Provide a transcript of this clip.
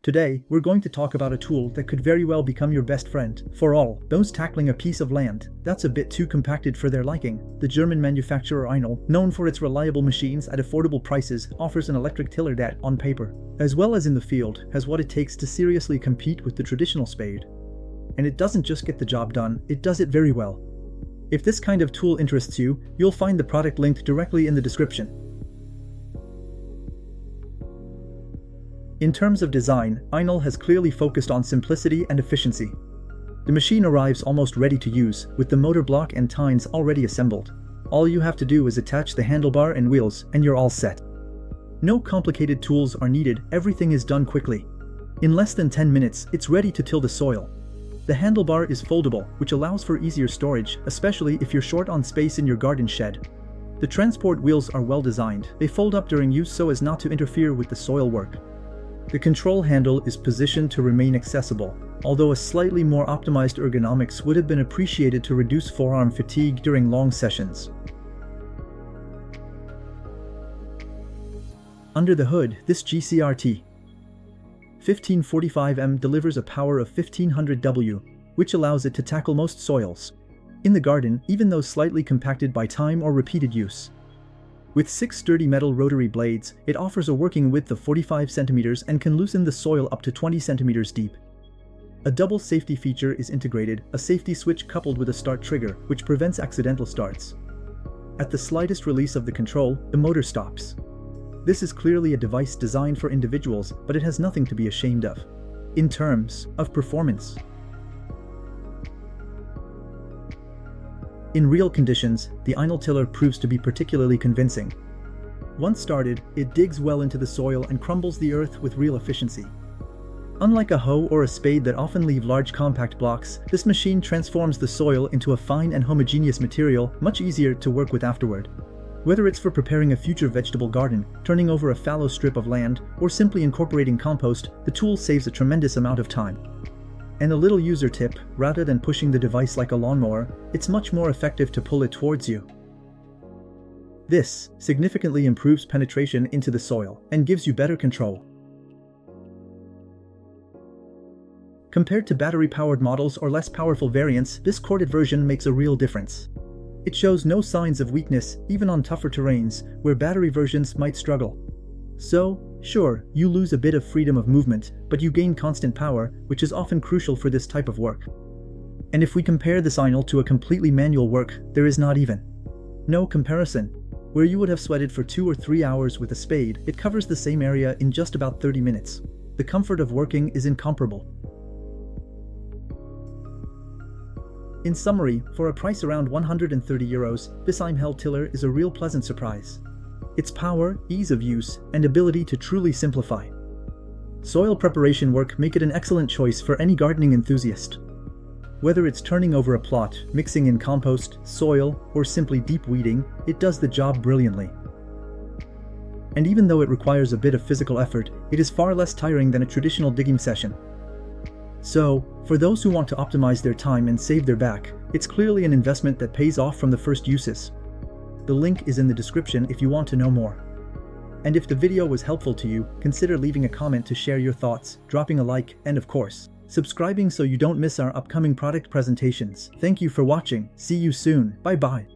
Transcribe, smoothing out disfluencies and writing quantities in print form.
Today, we're going to talk about a tool that could very well become your best friend. For all those tackling a piece of land that's a bit too compacted for their liking, the German manufacturer Einhell, known for its reliable machines at affordable prices, offers an electric tiller that, on paper, as well as in the field, has what it takes to seriously compete with the traditional spade. And it doesn't just get the job done, it does it very well. If this kind of tool interests you, you'll find the product linked directly in the description. In terms of design, Einhell has clearly focused on simplicity and efficiency. The machine arrives almost ready to use, with the motor block and tines already assembled. All you have to do is attach the handlebar and wheels, and you're all set. No complicated tools are needed, everything is done quickly. In less than 10 minutes, it's ready to till the soil. The handlebar is foldable, which allows for easier storage, especially if you're short on space in your garden shed. The transport wheels are well designed. They fold up during use so as not to interfere with the soil work. The control handle is positioned to remain accessible, although a slightly more optimized ergonomics would have been appreciated to reduce forearm fatigue during long sessions. Under the hood, this GC-RT 1545M delivers a power of 1500 W, which allows it to tackle most soils in the garden, even though slightly compacted by time or repeated use. With 6 sturdy metal rotary blades, it offers a working width of 45 cm and can loosen the soil up to 20 cm deep. A double safety feature is integrated, a safety switch coupled with a start trigger, which prevents accidental starts. At the slightest release of the control, the motor stops. This is clearly a device designed for individuals, but it has nothing to be ashamed of. In terms of performance, in real conditions, the Einhell tiller proves to be particularly convincing. Once started, it digs well into the soil and crumbles the earth with real efficiency. Unlike a hoe or a spade that often leave large compact blocks, this machine transforms the soil into a fine and homogeneous material, much easier to work with afterward. Whether it's for preparing a future vegetable garden, turning over a fallow strip of land, or simply incorporating compost, the tool saves a tremendous amount of time. And a little user tip, rather than pushing the device like a lawnmower, it's much more effective to pull it towards you. This significantly improves penetration into the soil and gives you better control. Compared to battery-powered models or less powerful variants, this corded version makes a real difference. It shows no signs of weakness, even on tougher terrains, where battery versions might struggle. So, sure, you lose a bit of freedom of movement, but you gain constant power, which is often crucial for this type of work. And if we compare this Einhell to a completely manual work, there is not even no comparison. Where you would have sweated for 2 or 3 hours with a spade, it covers the same area in just about 30 minutes. The comfort of working is incomparable. In summary, for a price around €130, this Einhell tiller is a real pleasant surprise. Its power, ease of use, and ability to truly simplify soil preparation work make it an excellent choice for any gardening enthusiast. Whether it's turning over a plot, mixing in compost, soil, or simply deep weeding, it does the job brilliantly. And even though it requires a bit of physical effort, it is far less tiring than a traditional digging session. So, for those who want to optimize their time and save their back, it's clearly an investment that pays off from the first uses. The link is in the description if you want to know more. And if the video was helpful to you, consider leaving a comment to share your thoughts, dropping a like, and of course, subscribing so you don't miss our upcoming product presentations. Thank you for watching, see you soon, bye bye.